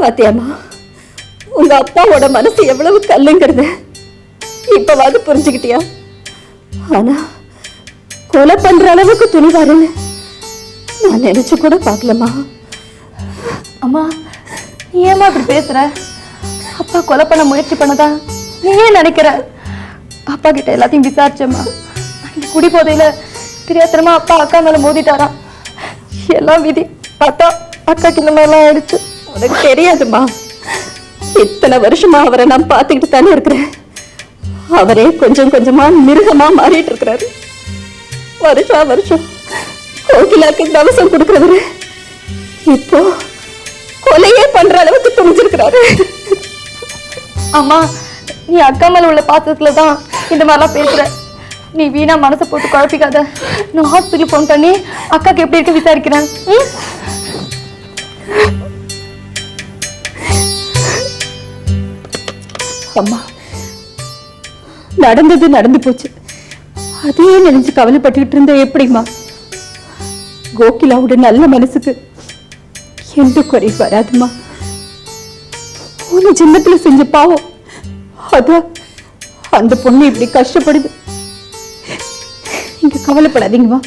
பாத்தியாமா, உங்க அப்பாவோட மனசு எவ்வளவு கல்லுங்கிறத இப்பவாது புரிஞ்சுக்கிட்டியா? ஆனா கொலை பண்ற அளவுக்கு துணிவாருன்னு நான் நினைச்சு கூட பார்க்கலமா. அம்மா, நீ ஏமா இப்படி பேசுற? அப்பா கொலை பண்ண முயற்சி பண்ணதா நீ ஏன் நினைக்கிற? அப்பா கிட்ட எல்லாத்தையும் விசாரிச்சம்மா. குடி போதையில தெரியாத்தனமா அப்பா அக்கா மேல மோதிட்டாராம். எல்லாம் விதி. பார்த்தா அக்காக்கு இந்த மாதிரிலாம் ஆயிடுச்சு. உனக்கு தெரியாதுமா, இத்தனை வருஷமா அவரை நான் பார்த்துக்கிட்டு தானே இருக்கிறேன். அவரே கொஞ்சம் கொஞ்சமா மிருகமா மாறிட்டு இருக்கிறாரு. வருஷா வருஷம் கோகிலாக்கு தவசம் கொடுக்கிறவரு இப்போ கொலையே பண்ற அளவுக்கு துணிஞ்சிருக்கிறாரு. அம்மா, நீ அக்கா மேல உள்ள பாசத்துலதான் இந்த மாதிரிலாம் பேசுற. நீ வீணா மனசை போட்டு குழப்பிக்காத. நான் ஹாஸ்பிட்டல் போன் பண்ணி அக்காக்கு எப்படி இருக்கு விசாரிக்கிறேன். அம்மா, நடந்தது நடந்து போச்சு. அதே நினைச்சு கவலைப்பட்டுக்கிட்டு இருந்த எப்படிமா? கோகிலாவோட நல்ல மனசுக்கு எந்த குறை வராதுமா. போன ஜென்மத்துல செஞ்ச பாவம் அதான் அந்த பொண்ணு இப்படி கஷ்டப்படுது. நீங்க கவலைப்படாதீங்கம்மா.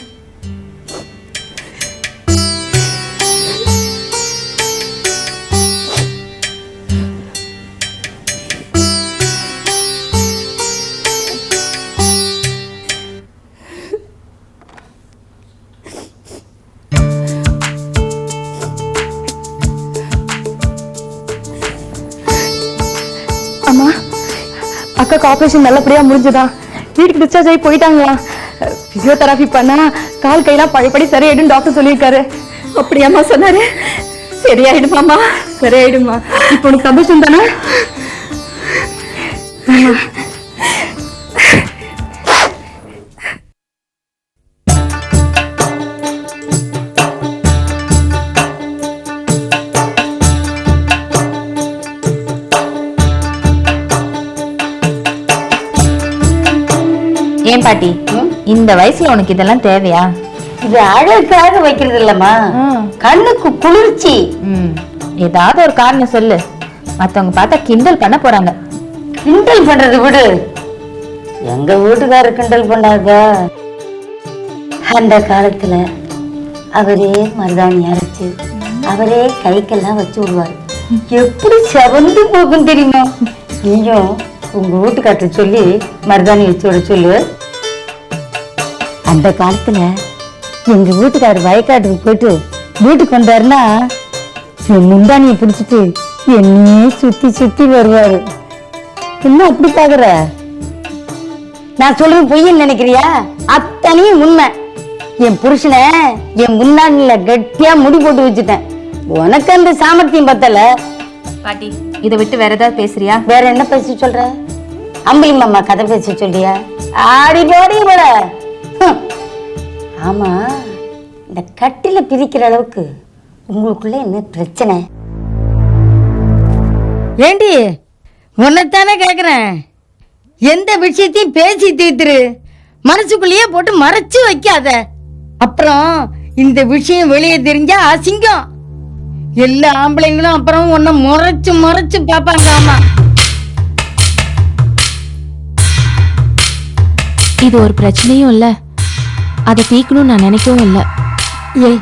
அம்மா, அக்காக்கு ஆபரேஷன் நல்லபடியா முடிஞ்சதா? வீட்டுக்கு டிஸ்சார்ஜ் ஆகி போயிட்டாங்களா? பிசியோதெரபி பண்ணா கால் கையெல்லாம் பழையபடி சரியாயிடும் டாக்டர் சொல்லியிருக்காரு. அப்படியாம்மா சொன்னாரு? சரியாயிடுமாமா? சரியாயிடுமா? இப்போ உனக்கு சந்தோஷம் தானே? ஏன் பாட்டி, இந்த வயசுல உனக்கு இதெல்லாம் தேவையா? இது அழகாக வைக்கிறது இல்லம்மா, கண்ணுக்கு குளிர்ச்சி. ஏதாவது ஒரு காரணம் சொல்லு. மத்தவங்க பார்த்தா கிண்டல் பண்ண போறாங்க. கிண்டல் பண்றது விடு. எங்க வீட்டுக்காரர் கிண்டல் பண்ணாங்க. அந்த காலத்துல அவரே மருதாணி அரைச்சு அவரே கைக்கெல்லாம் வச்சு விடுவாரு. எப்படி செவந்து போகும் தெரியுமா? நீயும் உங்க வீட்டுக்காரர் சொல்லி மருதாணி வச்சு விட சொல்லு. அந்த காலத்துல எங்க வீட்டுக்காரர் வயக்காட்டுக்கு போயிட்டு வீட்டுக்கு வந்தாருன்னா என் முந்தானியை பிடிச்சிட்டு என்னையே சுத்தி சுத்தி வருவாரு. என்ன அப்படி பாக்குற? நான் சொல்றது பொய்ன்னு நினைக்கிறியா? அத்தனையும் உண்மை. என் புருஷனை என் முன்னாடில கட்டியா முடி போட்டு வச்சுட்டேன். உனக்கு அந்த சாமர்த்தியம் பத்தல. பாட்டி, இதை விட்டு வேற ஏதாவது பேசுறியா? வேற என்ன பேச சொல்ற? அம்பளி மாமா கதை பேச சொல்லியா? ஆடி போடி போல. ஆமா, இந்த கட்டில பிரிக்கிற அளவுக்கு உங்களுக்குள்ள என்ன பிரச்சனை? ஏண்டி, உன்னைத்தானே கேக்குறேன். எந்த விஷயத்தையும் பேசி தீர்த்துரு, மனசுக்குள்ளேயே போட்டு மறைச்சு வைக்காத. அப்புறம் இந்த விஷயம் வெளியே தெரிஞ்சா அசிங்கம். எல்லா ஆம்பளைங்களும் அப்புறம் உன்னை முறைச்சு முறைச்சு பாப்பாங்க. ஆமா, இது ஒரு பிரச்சனையும் இல்ல, அதை தீக்கணும்னு நான் நினைக்கவும் இல்லை. ஏய்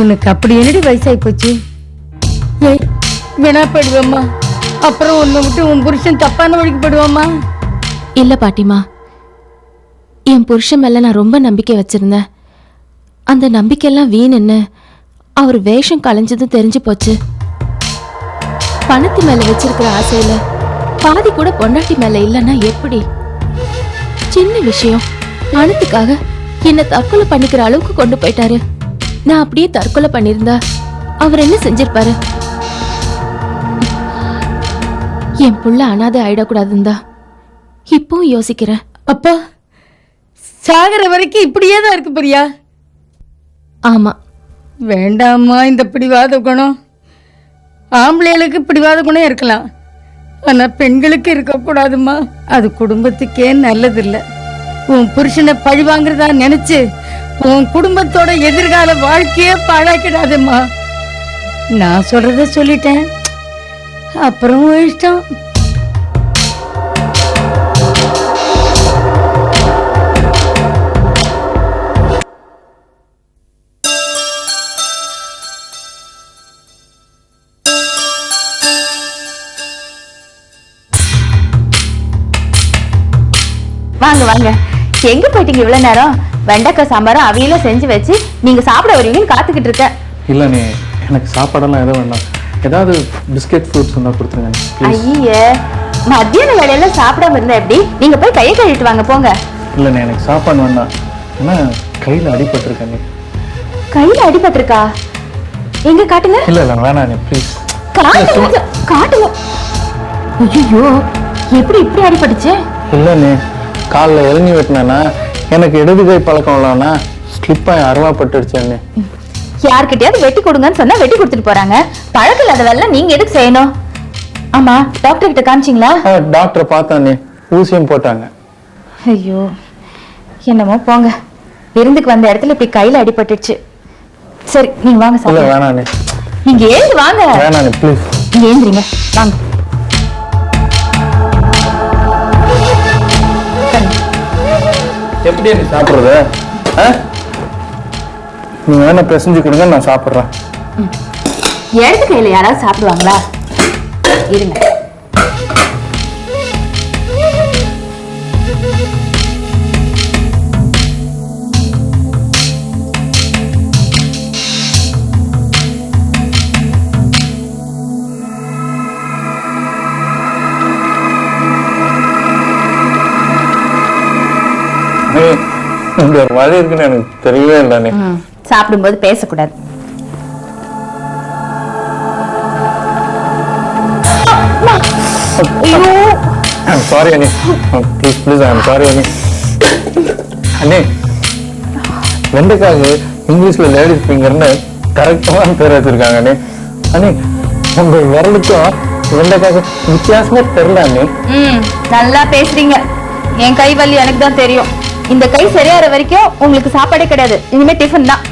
உனக்கு அப்படி என்னடி வயசாகி போச்சு? ஏய் வீணா போயிடுவேம்மா, அப்புறம் உன்னை விட்டு உன் புருஷன் தப்பான வழிக்கு போயிடுவாம்மா. இல்ல பாட்டிமா, என் புருஷன் மேல நான் ரொம்ப நம்பிக்கை வச்சிருந்தேன். அந்த நம்பிக்கையெல்லாம் வீணுன்னு அவர் வேஷம் களைஞ்சதும் தெரிஞ்சு போச்சு. பணத்து மேல வச்சிருக்கிற ஆசையில பாதி கூட பொண்டாட்டி மேல இல்லைன்னா எப்படி? சின்ன விஷயம், பணத்துக்காக என்ன தற்கொலை பண்ணிக்கிற அளவுக்கு கொண்டு போயிட்டாரு. நான் அப்படியே தற்கொலை பண்ணிருந்தா அவர் என்ன செஞ்சிருப்பாரு? என் புள்ள அனாதை ஆயிடக்கூடாதுன்னு தான் இப்பவும் யோசிக்கிறேன். அப்பா சாகர வரைக்கும் இப்படியே தான் இருக்கு பிரியா. ஆமா, வேண்டாம்மா இந்த பிடிவாத குணம். ஆம்பளைகளுக்கு பிடிவாத குணம் இருக்கலாம், ஆனா பெண்களுக்கு இருக்கக்கூடாதும்மா. அது குடும்பத்துக்கே நல்லதில்லை. உன் புருஷனை பழி வாங்குறதா நினைச்சு உன் குடும்பத்தோட எதிர்கால வாழ்க்கையே பாழாக்கிடாதும்மா. நான் சொல்றத சொல்லிட்டேன், அப்புறம் உன் இஷ்டம். வாங்க வாங்க. எங்க போயிட்டீங்க இவ்வளவு நேரம்? வெண்டைக்காய் சாம்பாரும் அவியலும் செஞ்சு வச்சு நீங்க சாப்பிட வருவீங்கன்னு காத்துக்கிட்டு இருக்க. இல்ல நீ எனக்கு சாப்பாடெல்லாம் எதுவும் வேண்டாம், ஏதாவது பிஸ்கெட் ஃப்ரூட்ஸ் இருந்தா கொடுத்துருங்க. ஐயே, மத்தியான வேலையில சாப்பிடாம இருந்தா எப்படி? நீங்க போய் கையை கழுவிட்டு வாங்க போங்க. இல்ல நீ எனக்கு சாப்பாடு வேண்டாம், ஏன்னா கையில அடிபட்டிருக்கேன். நீ கையில அடிபட்டிருக்கா? எங்க காட்டுங்க. இல்ல இல்ல வேணாம் நீ ப்ளீஸ் காட்டுங்க காட்டுங்க. ஐயோ, எப்படி இப்படி அடிபட்டுச்சு? இல்ல நீ காலில் இறங்கி வெட்டினா எனக்கு இடது கை பழக்கம் இல்லைன்னா ஸ்லிப்பாக அருவாப்பட்டுடுச்சேன்னு. யார்கிட்டயாவது வெட்டி கொடுங்கன்னு சொன்னா வெட்டி கொடுத்துட்டு போறாங்க. பழக்கம் இல்லாத வேலை நீங்க எதுக்கு செய்யணும்? ஆமா, டாக்டர் கிட்ட காமிச்சிங்களா? டாக்டரை பார்த்தானே, ஊசியும் போட்டாங்க. ஐயோ, என்னமோ போங்க. விருந்துக்கு வந்த இடத்துல இப்படி கையில அடிபட்டுச்சு. சரி நீங்க வாங்க இல்ல சார். வேணாம் நீ, நீங்க ஏந்து வாங்க. வேணாம் நீ ப்ளீஸ். நீங்க ஏந்திரீங்க வாங்க. எப்படி நீ சாப்பிடுறது? நீங்க வேணா பிசைஞ்சு கொடுங்க, நான் சாப்பிடுறேன். இடது கையில யாராவது சாப்பிடுவாங்களா? இருங்க. இப்படி ஒரு வழி இருக்குன்னு எனக்கு தெரியவே இல்லை. நீ சாப்பிடும்போது பேசக்கூடாது. சாரி அண்ணி, please please, I am sorry அண்ணி. அண்ணி, வெண்டைக்காக்கு இங்கிலீஷ்ல லேடிஸ் ஃபிங்கர்னு கரெக்டான பேர் வச்சிருக்காங்க அண்ணி. அண்ணி உங்க விரலுக்கும் வெண்டைக்காக்கு வித்தியாசமே தெரியல அண்ணி. நல்லா பேசுறீங்க. என் கை வலி எனக்கு தான் தெரியும். இந்த கை சரியாற வரைக்கும் உங்களுக்கு சாப்பாடே கிடையாது. இனிமே டிஃபன் தான்.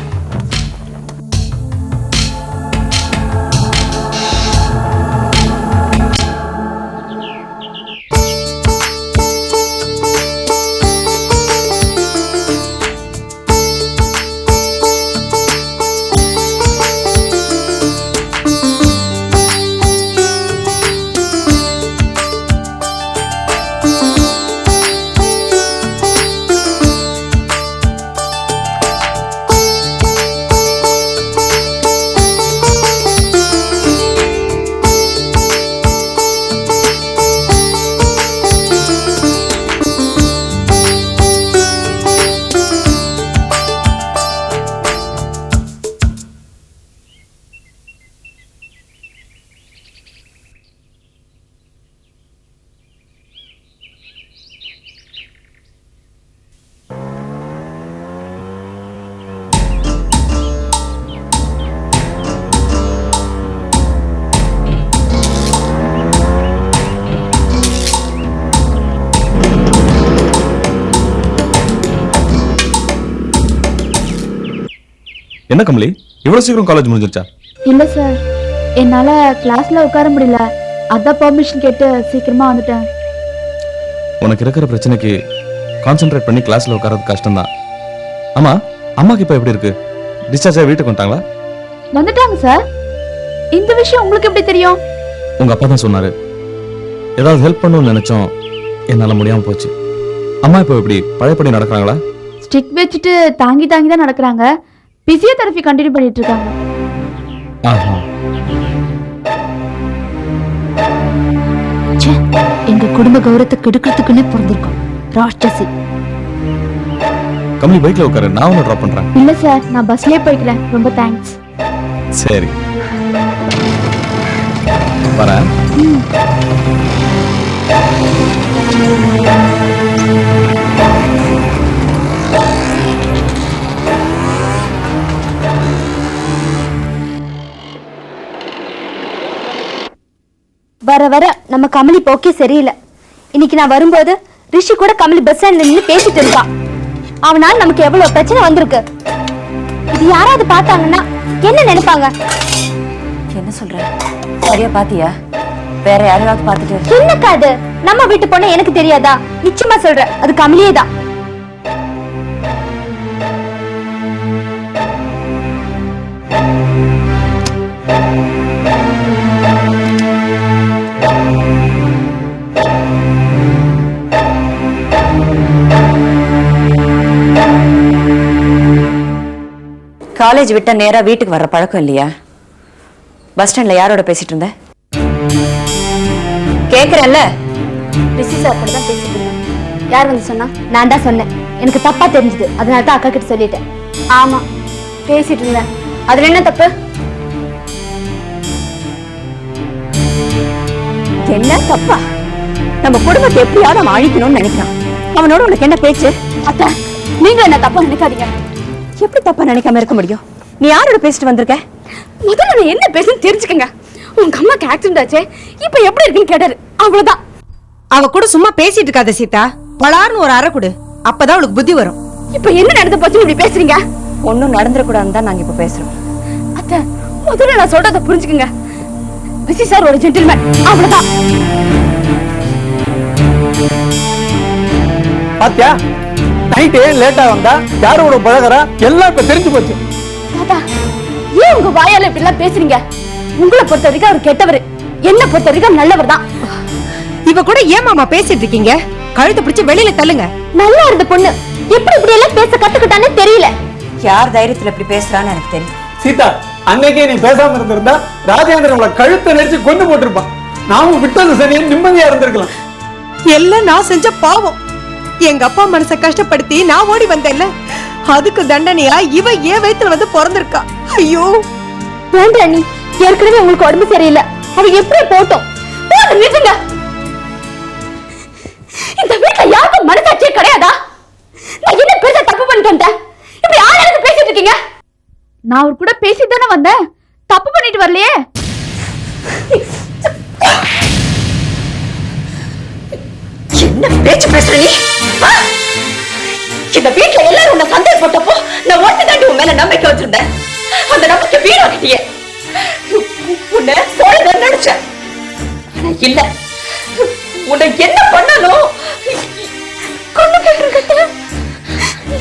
என்ன கமலி, இவ்வளவு சீக்கிரம் காலேஜ் முடிஞ்சிருச்சா? இல்ல சார், என்னால கிளாஸ்ல உட்கார முடியல, அதான் பெர்மிஷன் கேட்டு சீக்கிரமா வந்துட்டேன். உனக்கு இருக்கிற பிரச்சனைக்கு கான்சென்ட்ரேட் பண்ணி கிளாஸ்ல உட்காரது கஷ்டம்தான். ஆமா, அம்மாக்கு இப்ப எப்படி இருக்கு? டிஸ்சார்ஜ் ஆகி வீட்டுக்கு வந்துட்டாங்களா? வந்துட்டாங்க சார். இந்த விஷயம் உங்களுக்கு எப்படி தெரியும்? உங்க அப்பா தான் சொன்னாரு. ஏதாவது ஹெல்ப் பண்ணணும்னு நினைச்சோம், என்னால முடியாம போச்சு. அம்மா இப்ப எப்படி பழையபடி நடக்கிறாங்களா? ஸ்டிக் வச்சுட்டு தாங்கி தாங்கி தான் நடக்கிறாங்க. பிசியோதெரபி கண்டினியூ பண்ணிட்டு இருக்காங்க. ஆஹா. எங்க குடும்ப கௌரவத்தை கெடுக்கிறதுக்குன்னே பிறந்திருக்கோம். ராட்சசி. கம்மி பைக்ல உட்காரு, நான் உன்னை ட்ராப் பண்றேன். இல்ல சார், நான் பஸ்லயே போய்க்கிறேன். ரொம்ப தேங்க்ஸ். சரி, வரேன். வர வர நம்ம கமலி போக்கே சரியில்லை. இன்னைக்கு நான் வரும்போது ரிஷி கூட கமலி பஸ் ஸ்டாண்ட்ல நின்று பேசிட்டு இருக்கான். அவனால நமக்கு எவ்வளவு பிரச்சனை வந்திருக்கு. இது யாராவது பார்த்தாங்கன்னா என்ன நினைப்பாங்க? என்ன சொல்ற? சரியா பாத்தியா? வேற யாரையாவது பார்த்துட்டு என்னக்கா அது? நம்ம வீட்டு பொண்ணு எனக்கு தெரியாதா? நிச்சயமா சொல்றேன், அது கமலியே தான். காலேஜ் விட்ட நேரா வீட்டுக்கு வர்ற பழக்கம் இல்லையா? பஸ் ஸ்டாண்ட்ல யாரோட பேசிட்டு இருந்த? கேக்குறேன்ல. ரிஷி சார் கூட தான் பேசிட்டு இருந்தேன். யார் வந்து சொன்னா? நான் தான் சொன்னேன். எனக்கு தப்பா தெரிஞ்சது, அதனால தான் அக்கா கிட்ட சொல்லிட்டேன். ஆமா, பேசிட்டு இருந்தேன். அதுல என்ன தப்பு? என்ன தப்பா? நம்ம குடும்பத்தை எப்படியாவது அவன் அழிக்கணும்னு நினைக்கிறான். அவனோட உனக்கு என்ன பேச்சு? அத்தா, நீங்க என்ன தப்பா நினைக்காதீங்க. எப்படி தப்பா நினைக்காம இருக்க முடியும்? நீ யாரோட பேசிட்டு வந்திருக்க? முதல்ல நான் என்ன பேசுன்னு தெரிஞ்சுக்கங்க. உங்க அம்மாக்கு ஆக்சிடென்ட் ஆச்சு, இப்ப எப்படி இருக்குன்னு கேட்டாரு, அவ்வளவுதான். அவ கூட சும்மா பேசிட்டு இருக்காத சீதா. பலார்னு ஒரு அறை கொடு, அப்பதான் அவளுக்கு புத்தி வரும். இப்ப என்ன நடந்து போச்சு இப்படி பேசுறீங்க? ஒன்னும் நடந்துடக்கூடாதுன்னு தான் நாங்க இப்ப பேசுறோம். அத்தை, முதல்ல நான் சொல்றத புரிஞ்சுக்கங்க. ரிஷி சார் ஒரு ஜென்டில்மேன், அவ்வளவுதான். பாத்தியா, நைட்டு லேட்டா வந்தா யாரோட பழகுறா எல்லாம் இப்ப தெரிஞ்சு போச்சு. தாத்தா, ஏன் உங்க வாயால இப்படி எல்லாம் பேசுறீங்க? உங்களை பொறுத்த வரைக்கும் அவர் கெட்டவர், என்ன பொறுத்த வரைக்கும் நல்லவர் தான். இவ கூட ஏன் மாமா பேசிட்டு இருக்கீங்க? கழுத்தை பிடிச்சு வெளியில தள்ளுங்க. நல்லா இருந்த பொண்ணு எப்படி இப்படி எல்லாம் பேச கத்துக்கிட்டானே தெரியல. யார் தைரியத்துல இப்படி பேசுறான்னு எனக்கு தெரியும். சீதா, அன்னைக்கே நீ பேசாம இருந்திருந்தா ராஜேந்திரன் உங்களை கழுத்தை நெரிச்சு கொண்டு போட்டிருப்பான். நாமும் விட்டது சரியா நிம்மதியா இருந்திருக்கலாம். எல்லாம் நான் செஞ்ச பாவம். எங்க அப்பா மனசை கஷ்டப்படுத்தி நான் ஓடி வந்தேன்ல, அதுக்கு தண்டனையா இவ ஏன் வயித்துல வந்து பிறந்திருக்கா. ஐயோ வேண்டாம், நீ ஏற்கனவே உங்களுக்கு உடம்பு சரியில்லை, அவ எப்படி போட்டோம். நிறுத்துங்க. இந்த வீட்டுல யாருக்கும் மனசாட்சியே கிடையாதா? நான் என்ன பெருசா தப்பு பண்ணிட்டு வந்தேன்? இப்படி ஆளுக்கு பேசிட்டு இருக்கீங்க. நான் அவர் கூட பேசிட்டு தானே வந்தேன், தப்பு பண்ணிட்டு வரலையே. என்ன பேச்சு பேசுற நீ? இந்த வீட்டுல எல்லாரும் உன்னை சந்தேகப்பட்டப்போ நான் ஒருத்தி தாண்டி உன் மேல நம்பிக்கை வச்சிருந்தேன். அந்த நம்பிக்கை வீணாக்கிட்டியே. உன்னை போலதான் நினைச்சேன், ஆனா இல்ல. உன்னை என்ன பண்ணாலும் கொண்டு போயிருக்கட்ட.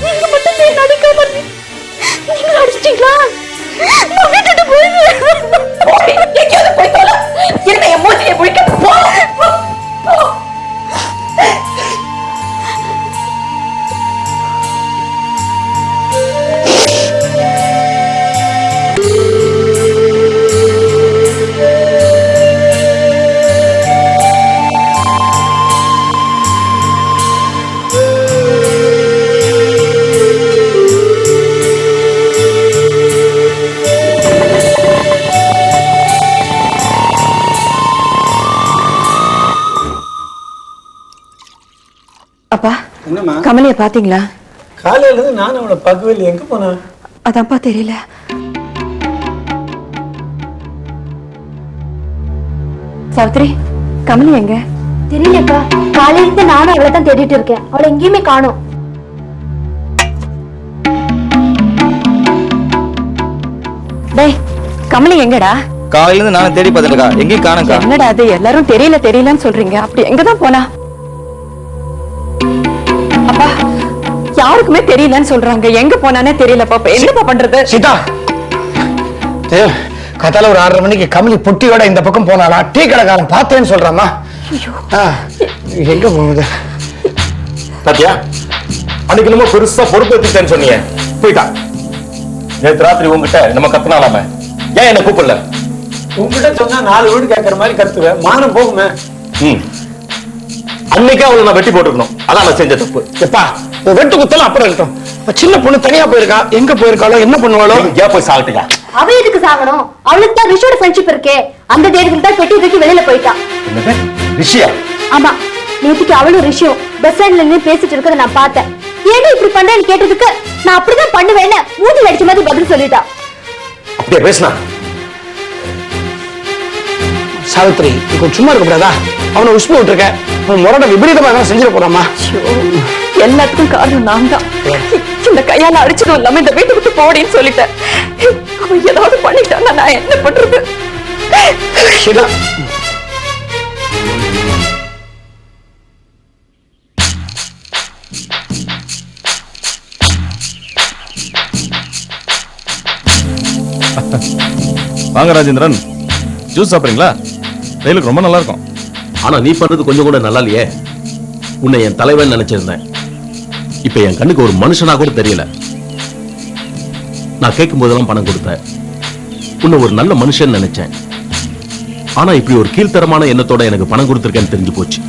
நீங்க மட்டும் நீ நடிக்காம நீங்க அடிச்சிட்டீங்களா? நான் வீட்டுட்டு போய் எங்கேயாவது போய் தோல. என்ன என் மூச்சியை முடிக்க போ. அப்பா, கமலிய பாத்தீங்களா? காலையில இருந்து நான் அவளை பார்க்கவே இல்லை. எங்க போனா? அதான்ப்பா தெரியல. சாவித்ரி, கமலி எங்க? தெரியலக்கா, காலையில இருந்து நானும் அவளை தான் தேடிட்டு இருக்கேன். அவளை எங்கேயுமே காணோம். டேய், கமலி எங்கடா? காலையில இருந்து நானும் தேடி பார்த்துருக்கா, எங்கேயும் காணக்கா. என்னடா அது எல்லாரும் தெரியலன்னு சொல்றீங்க, அப்படி எங்கதான் போனா? அப்பா யாருக்குமே தெரியலன்னு சொல்றாங்க, எங்க போனானே தெரியல பாப்பா, என்னப்பா பண்றது? சீதா, கதால ஒரு 6:30 மணிக்கு கமலி பொட்டியோட இந்த பக்கம் போனாளா? டீ கடைக்காரன் பார்த்தேன்னு சொல்றாமா. எங்க போகுது பாத்தியா, அன்னைக்கு நம்ம பெருசா பொறுப்பு எடுத்துட்டேன்னு சொன்னீங்க, போயிட்டா. நேற்று ராத்திரி உங்ககிட்ட நம்ம கத்துனாலாம, ஏன் என்ன கூப்பிடல? உங்ககிட்ட சொன்னா 4 வீடு கேட்கற மாதிரி கத்துவேன், மானம் போகுமே. அன்னைக்கே அவளை நான் வெட்டி போட்டுக்கணும், அதான் நான் செஞ்ச தப்பு. எப்பா வெட்டு குத்தலாம் அப்புறம் இருக்கட்டும். சின்ன பொண்ணு தனியா போயிருக்கா, எங்க போயிருக்காளோ என்ன பண்ணுவாளோ? ஏன் போய் சாப்பிட்டுக்கா? அவ எதுக்கு சாகணும்? அவளுக்கு தான் ரிஷோட ஃப்ரெண்ட்ஷிப் இருக்கே, அந்த தேடிக்கு தான் பெட்டி தூக்கி வெளியில போயிட்டான். என்னது ரிஷியா? ஆமா, நேத்துக்கு அவளும் ரிஷியும் பஸ் ஸ்டாண்ட்ல நின்று பேசிட்டு இருக்கறத நான் பார்த்தேன். ஏன் இப்படி பண்றேன்னு கேட்டதுக்கு நான் அப்படிதான் பண்ணுவேன்னு மூஞ்சில அடிச்ச மாதிரி பதில் சொல்லிட்டா. அப்படியே பேசினா? சாவித்ரி, கொஞ்சம் சும்மா இருக்க கூடாதா? அவனை உஷ்பு விட்டுருக்க, முரட விபரீதமா தான் செஞ்சிட போறாமா. எல்லாத்துக்கும் காரணம் நான் தான். இந்த கையால அடிச்சதும் இல்லாம இந்த வீட்டு விட்டு போடின்னு சொல்லிட்டேன். அவன் ஏதாவது பண்ணிட்டான்னா நான் என்ன பண்றது? வாங்க ராஜேந்திரன், ஜூஸ் சாப்பிடுறீங்களா? வெயிலுக்கு ரொம்ப நல்லா இருக்கும். ஆனா நீ பண்றது கொஞ்சம் கூட நல்லா இல்லையே. உன்னை என் தலைவன் நினைச்சிருந்தேன், இப்ப என் கண்ணுக்கு ஒரு மனுஷனா கூட தெரியல. நான் கேட்கும் போதெல்லாம் பணம் கொடுத்தேன், உன்னை ஒரு நல்ல மனுஷன் நினைச்சேன். ஆனா இப்படி ஒரு கீழ்த்தரமான எண்ணத்தோட எனக்கு பணம் கொடுத்திருக்கேன்னு தெரிஞ்சு போச்சு.